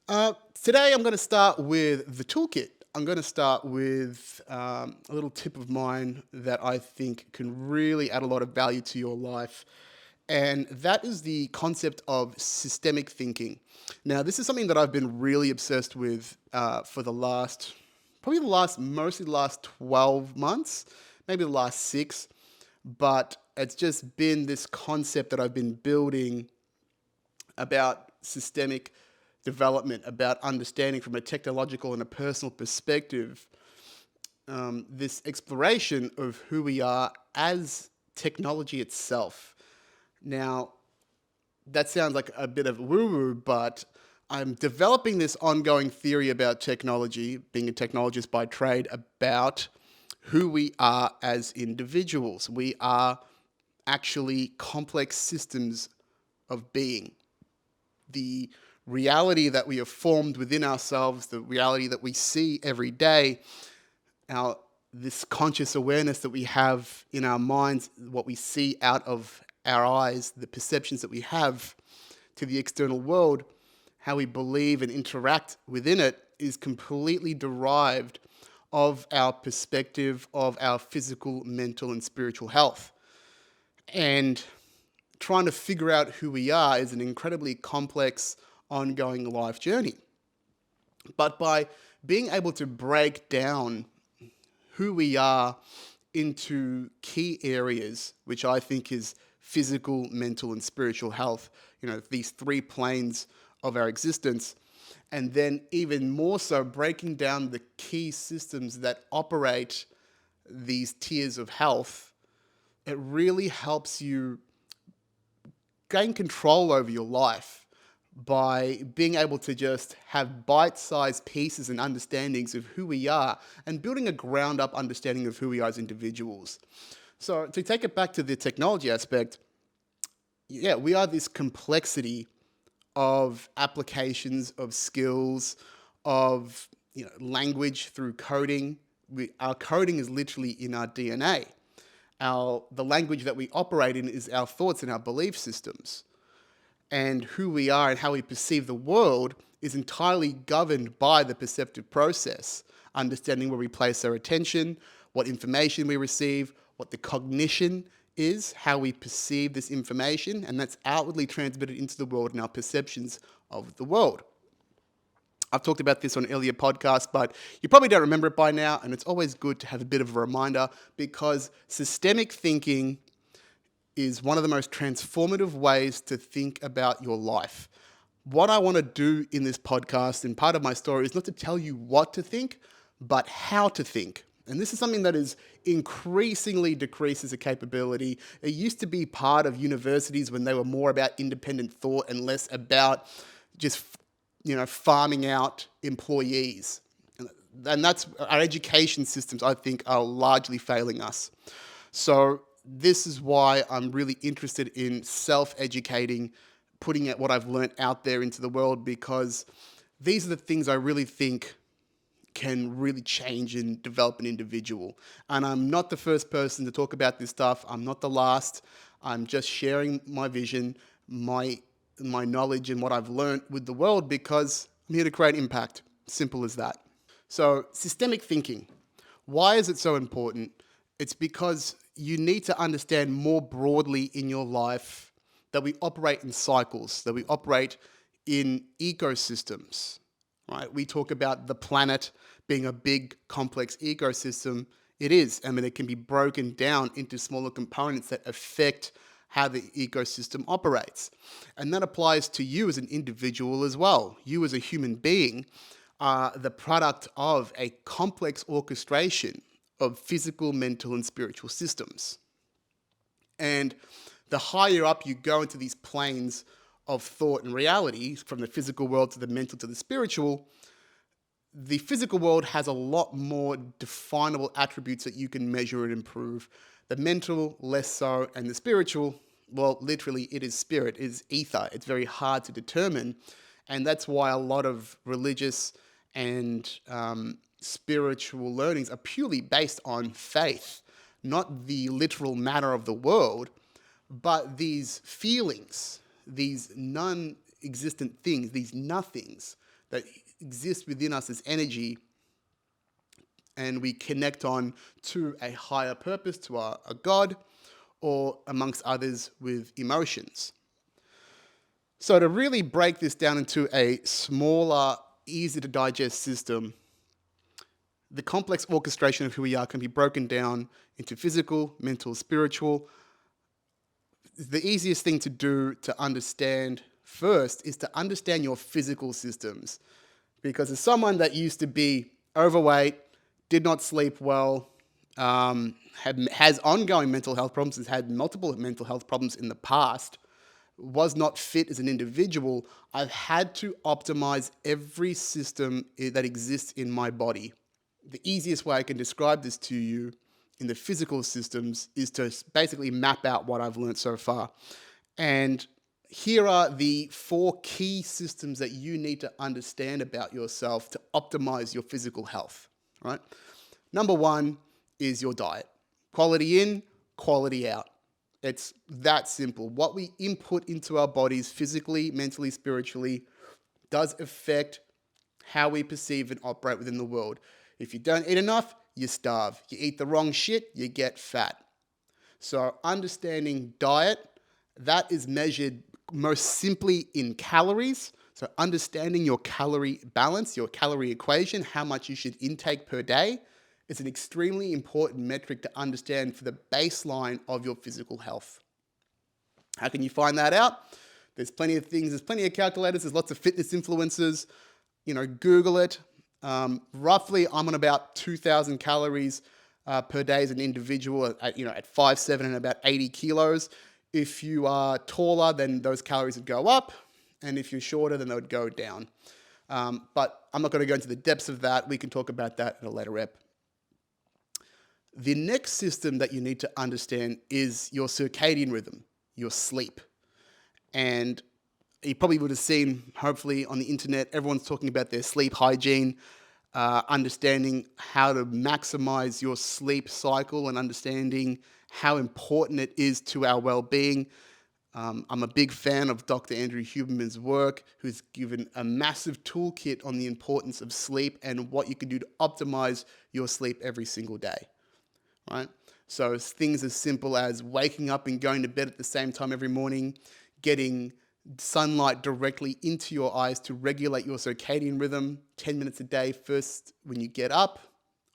Today I'm going to start with the toolkit. I'm going to start with a little tip of mine that I think can really add a lot of value to your life. And that is the concept of systemic thinking. Now, this is something that I've been really obsessed with for mostly the last 12 months, maybe the last six. But it's just been this concept that I've been building about systemic development, about understanding from a technological and a personal perspective, this exploration of who we are as technology itself. Now, that sounds like a bit of woo-woo, but I'm developing this ongoing theory about technology, being a technologist by trade, about who we are as individuals. We are actually complex systems of being. The reality that we have formed within ourselves, the reality that we see every day, this conscious awareness that we have in our minds, what we see out of our eyes, the perceptions that we have to the external world, how we believe and interact within it is completely derived of our perspective of our physical, mental, and spiritual health. And trying to figure out who we are is an incredibly complex, ongoing life journey. But by being able to break down who we are into key areas, which I think is physical, mental, and spiritual health, these three planes of our existence, and then even more so breaking down the key systems that operate these tiers of health, it really helps you gain control over your life by being able to just have bite-sized pieces and understandings of who we are and building a ground-up understanding of who we are as individuals. So to take it back to the technology aspect, yeah, we are this complexity of applications, of skills, of language through coding. Our coding is literally in our DNA. The language that we operate in is our thoughts and our belief systems. And who we are and how we perceive the world is entirely governed by the perceptive process, understanding where we place our attention, what information we receive, what the cognition is, how we perceive this information, and that's outwardly transmitted into the world and our perceptions of the world. I've talked about this on earlier podcasts, but you probably don't remember it by now, and it's always good to have a bit of a reminder because systemic thinking is one of the most transformative ways to think about your life. What I want to do in this podcast and part of my story is not to tell you what to think, but how to think. And this is something that is increasingly decreases a capability. It used to be part of universities when they were more about independent thought and less about just farming out employees. And that's our education systems, I think, are largely failing us. So this is why I'm really interested in self-educating, putting what I've learned out there into the world, because these are the things I really think can really change and develop an individual. And I'm not the first person to talk about this stuff. I'm not the last. I'm just sharing my vision, my knowledge and what I've learned with the world because I'm here to create impact. Simple as that. So systemic thinking. Why is it so important? It's because you need to understand more broadly in your life that we operate in cycles, that we operate in ecosystems, right? We talk about the planet being a big, complex ecosystem. It is. I mean, it can be broken down into smaller components that affect how the ecosystem operates. And that applies to you as an individual as well. You as a human being are the product of a complex orchestration of physical, mental, and spiritual systems. And the higher up you go into these planes of thought and reality, from the physical world to the mental to the spiritual, the physical world has a lot more definable attributes that you can measure and improve. The mental, less so, and the spiritual, well, literally, it is spirit, it is ether. It's very hard to determine. And that's why a lot of religious and spiritual learnings are purely based on faith, not the literal matter of the world, but these feelings, these non-existent things, these nothings that exist within us as energy, and we connect on to a higher purpose, to a God, or amongst others with emotions. So to really break this down into a smaller, easy to digest system, the complex orchestration of who we are can be broken down into physical, mental, spiritual. The easiest thing to do to understand first is to understand your physical systems. Because as someone that used to be overweight, did not sleep well, has ongoing mental health problems, has had multiple mental health problems in the past, was not fit as an individual, I've had to optimize every system that exists in my body. The easiest way I can describe this to you in the physical systems is to basically map out what I've learned so far. And here are the 4 key systems that you need to understand about yourself to optimize your physical health, right? Number 1 is your diet. Quality in, quality out. It's that simple. What we input into our bodies physically, mentally, spiritually does affect how we perceive and operate within the world. If you don't eat enough, you starve. You eat the wrong shit, you get fat. So understanding diet, that is measured most simply in calories. So understanding your calorie balance, your calorie equation, how much you should intake per day, is an extremely important metric to understand for the baseline of your physical health. How can you find that out? There's plenty of things. There's plenty of calculators. There's lots of fitness influencers. Google it. Roughly, I'm on about 2,000 calories per day as an individual at 5'7" and about 80 kilos. If you are taller, then those calories would go up. And if you're shorter, then they would go down. But I'm not going to go into the depths of that. We can talk about that in a later ep. The next system that you need to understand is your circadian rhythm, your sleep. And you probably would have seen, hopefully, on the internet, everyone's talking about their sleep hygiene, understanding how to maximize your sleep cycle and understanding how important it is to our well-being. I'm a big fan of Dr. Andrew Huberman's work, who's given a massive toolkit on the importance of sleep and what you can do to optimize your sleep every single day. Right? So it's things as simple as waking up and going to bed at the same time every morning, getting sunlight directly into your eyes to regulate your circadian rhythm, 10 minutes a day first when you get up,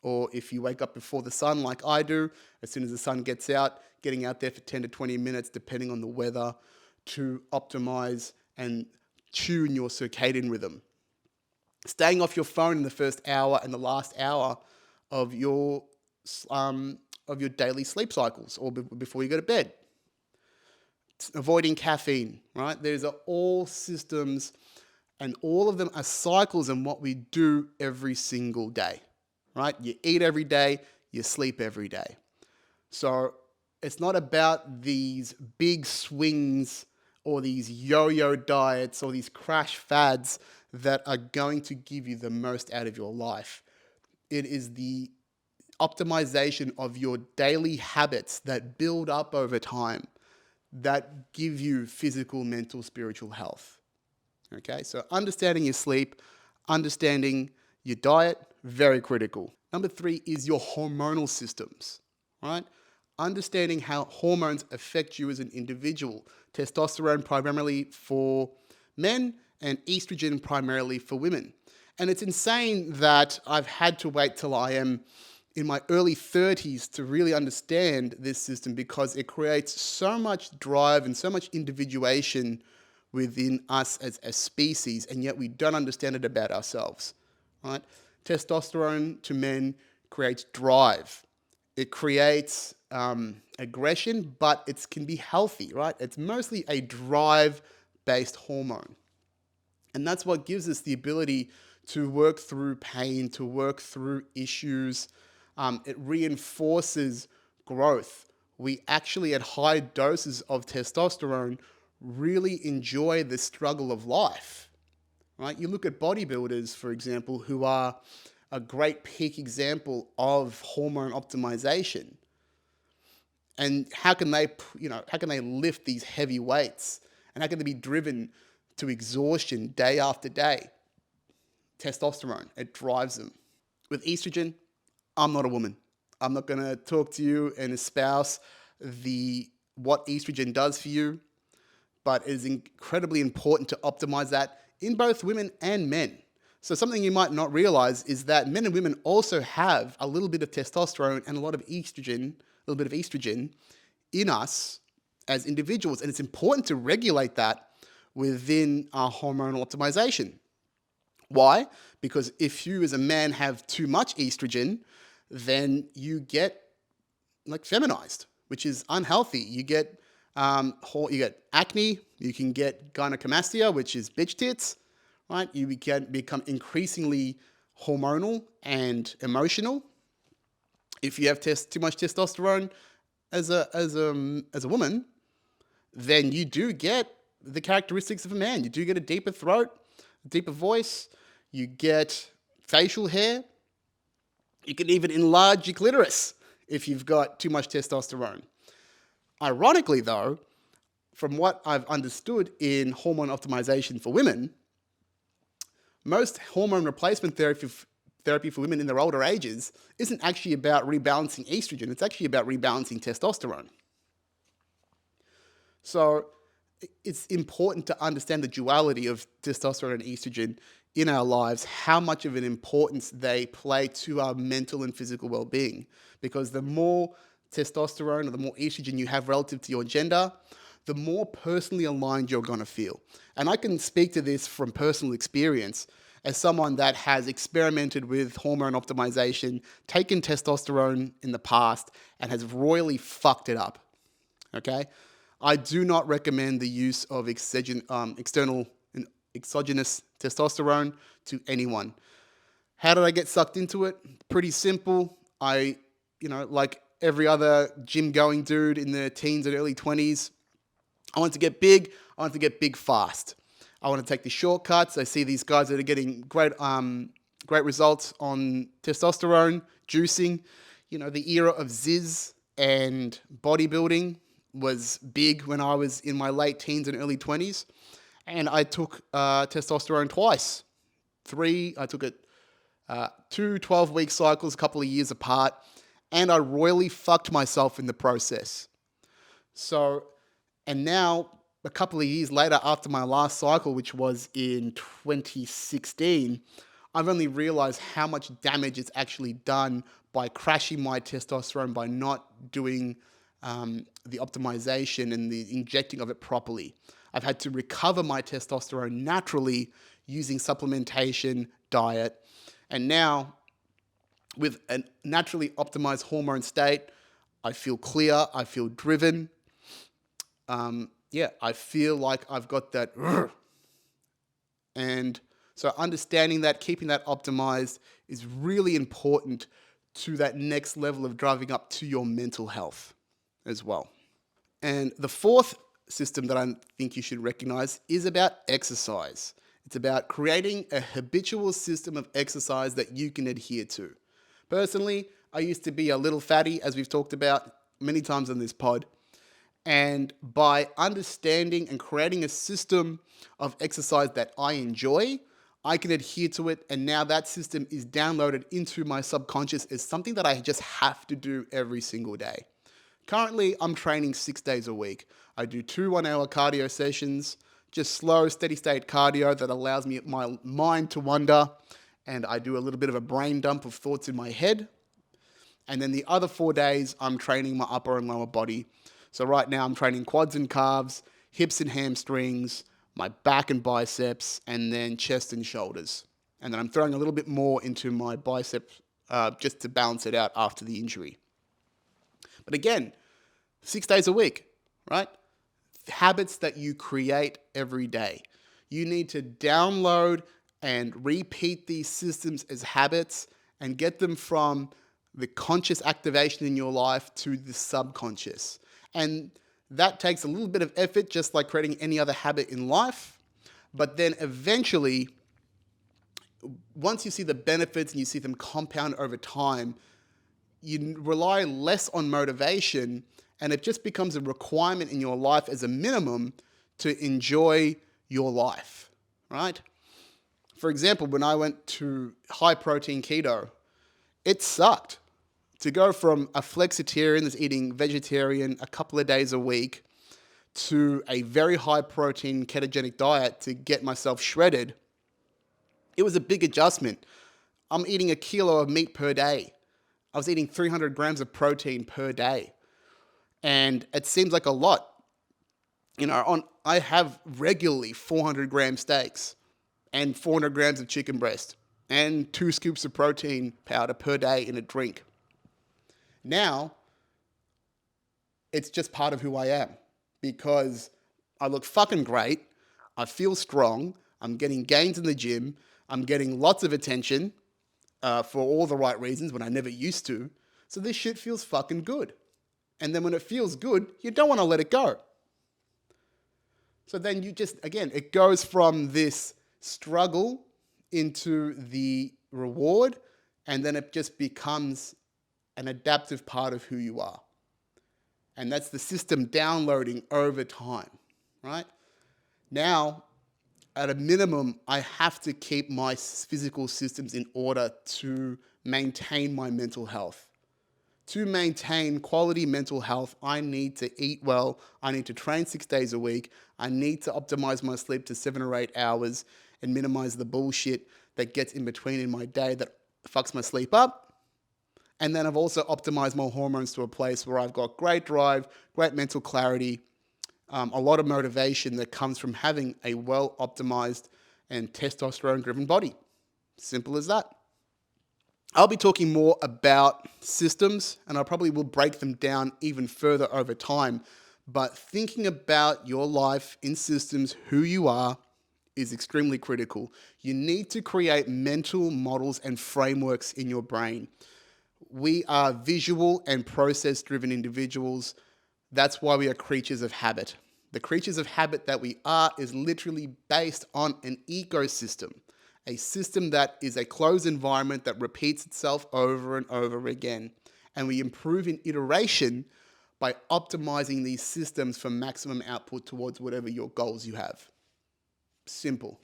or if you wake up before the sun like I do, as soon as the sun gets out, getting out there for 10 to 20 minutes, depending on the weather, to optimize and tune your circadian rhythm. Staying off your phone in the first hour and the last hour of your daily sleep cycles or before you go to bed. Avoiding caffeine, right? These are all systems and all of them are cycles in what we do every single day, right? You eat every day, you sleep every day. So it's not about these big swings or these yo-yo diets or these crash fads that are going to give you the most out of your life. It is the optimization of your daily habits that build up over time that give you physical, mental, spiritual health. Okay, so understanding your sleep, understanding your diet, very critical. Number 3 is your hormonal systems, right? Understanding how hormones affect you as an individual. Testosterone primarily for men and estrogen primarily for women. And it's insane that I've had to wait till I am in my early 30s to really understand this system because it creates so much drive and so much individuation within us as a species, and yet we don't understand it about ourselves, right? Testosterone to men creates drive. It creates aggression, but it can be healthy, right? It's mostly a drive-based hormone. And that's what gives us the ability to work through pain, to work through issues. It reinforces growth. We actually, at high doses of testosterone, really enjoy the struggle of life, right? You look at bodybuilders, for example, who are a great peak example of hormone optimization. And how can they lift these heavy weights? And how can they be driven to exhaustion day after day. Testosterone, it drives them. With estrogen, I'm not a woman. I'm not going to talk to you and espouse what estrogen does for you, but it is incredibly important to optimize that in both women and men. So something you might not realize is that men and women also have a little bit of testosterone and a lot of estrogen, a little bit of estrogen in us as individuals. And it's important to regulate that within our hormonal optimization. Why? Because if you as a man have too much estrogen, then you get like feminized, which is unhealthy. You get acne, you can get gynecomastia, which is bitch tits, right? You can become increasingly hormonal and emotional. If you have too much testosterone as a woman, then you do get the characteristics of a man. You do get a deeper throat, a deeper voice. You get facial hair. You can even enlarge your clitoris if you've got too much testosterone. Ironically, though, from what I've understood in hormone optimization for women, most hormone replacement therapy for women in their older ages isn't actually about rebalancing estrogen. It's actually about rebalancing testosterone. So it's important to understand the duality of testosterone and estrogen in our lives, how much of an importance they play to our mental and physical well-being. Because the more testosterone or the more estrogen you have relative to your gender, the more personally aligned you're going to feel. And I can speak to this from personal experience as someone that has experimented with hormone optimization, taken testosterone in the past, and has royally fucked it up. Okay? I do not recommend the use of exogenous testosterone to anyone. How did I get sucked into it? Pretty simple. Like every other gym-going dude in their teens and early 20s, I wanted to get big. I wanted to get big fast. I want to take the shortcuts. I see these guys that are getting great results on testosterone, juicing. The era of Ziz and bodybuilding was big when I was in my late teens and early 20s. And I took testosterone twice. I took it 2 12-week cycles, a couple of years apart. And I royally fucked myself in the process. And now, a couple of years later, after my last cycle, which was in 2016, I've only realized how much damage it's actually done by crashing my testosterone, by not doing the optimization and the injecting of it properly. I've had to recover my testosterone naturally using supplementation, diet. And now, with a naturally optimized hormone state, I feel clear, I feel driven. I feel like I've got that. And so understanding that, keeping that optimized is really important to that next level of driving up to your mental health as well. And the fourth system that I think you should recognize is about exercise. It's about creating a habitual system of exercise that you can adhere to. Personally, I used to be a little fatty, as we've talked about many times on this pod. And by understanding and creating a system of exercise that I enjoy, I can adhere to it. And now that system is downloaded into my subconscious as something that I just have to do every single day. Currently, I'm training 6 days a week. I do 2 1-hour cardio sessions, just slow, steady state cardio that allows my mind to wander. And I do a little bit of a brain dump of thoughts in my head. And then the other 4 days, I'm training my upper and lower body. So right now I'm training quads and calves, hips and hamstrings, my back and biceps, and then chest and shoulders. And then I'm throwing a little bit more into my biceps just to balance it out after the injury. But again, 6 days a week, right? Habits that you create every day. You need to download and repeat these systems as habits and get them from the conscious activation in your life to the subconscious. And that takes a little bit of effort, just like creating any other habit in life. But then eventually, once you see the benefits and you see them compound over time, you rely less on motivation, and it just becomes a requirement in your life as a minimum to enjoy your life, right? For example, when I went to high protein keto, it sucked to go from a flexitarian that's eating vegetarian a couple of days a week to a very high protein ketogenic diet to get myself shredded. It was a big adjustment. I'm eating a kilo of meat per day. I was eating 300 grams of protein per day. And it seems like a lot. I have regularly 400 gram steaks and 400 grams of chicken breast and 2 scoops of protein powder per day in a drink. Now, it's just part of who I am because I look fucking great. I feel strong. I'm getting gains in the gym. I'm getting lots of attention for all the right reasons when I never used to. So this shit feels fucking good. And then when it feels good, you don't want to let it go. So then it goes from this struggle into the reward, and then it just becomes an adaptive part of who you are. And that's the system downloading over time, right? Now, at a minimum, I have to keep my physical systems in order to maintain my mental health. To maintain quality mental health, I need to eat well. I need to train 6 days a week. I need to optimize my sleep to 7 or 8 hours and minimize the bullshit that gets in between in my day that fucks my sleep up. And then I've also optimized my hormones to a place where I've got great drive, great mental clarity, a lot of motivation that comes from having a well-optimized and testosterone-driven body. Simple as that. I'll be talking more about systems, and I probably will break them down even further over time. But thinking about your life in systems, who you are, is extremely critical. You need to create mental models and frameworks in your brain. We are visual and process-driven individuals. That's why we are creatures of habit. The creatures of habit that we are is literally based on an ecosystem. A system that is a closed environment that repeats itself over and over again. And we improve in iteration by optimizing these systems for maximum output towards whatever your goals you have. Simple.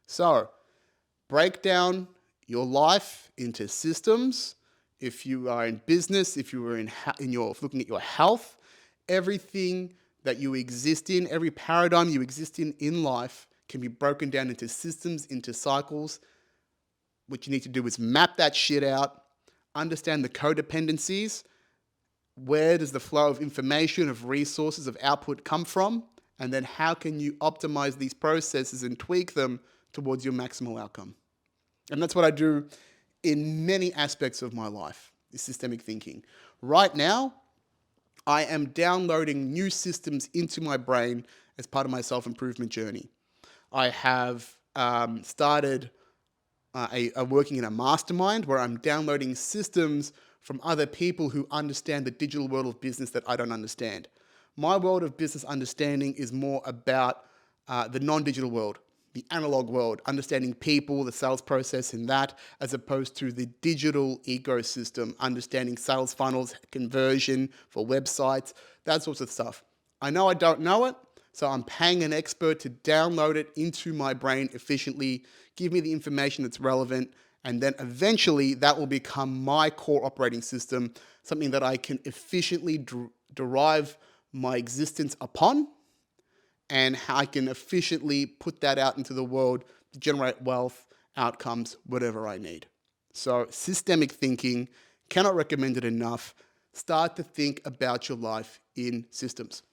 So, break down your life into systems. If you are in business, if you are looking at your health, everything that you exist in, every paradigm you exist in life, can be broken down into systems, into cycles. What you need to do is map that shit out, understand the codependencies, where does the flow of information, of resources, of output come from, and then how can you optimize these processes and tweak them towards your maximal outcome. And that's what I do in many aspects of my life, is systemic thinking. Right now, I am downloading new systems into my brain as part of my self-improvement journey. I have started working in a mastermind where I'm downloading systems from other people who understand the digital world of business that I don't understand. My world of business understanding is more about the non-digital world, the analog world, understanding people, the sales process in that, as opposed to the digital ecosystem, understanding sales funnels, conversion for websites, that sorts of stuff. I know I don't know it, so I'm paying an expert to download it into my brain efficiently, give me the information that's relevant, and then eventually that will become my core operating system, something that I can efficiently derive my existence upon, and how I can efficiently put that out into the world to generate wealth, outcomes, whatever I need. So systemic thinking, cannot recommend it enough. Start to think about your life in systems.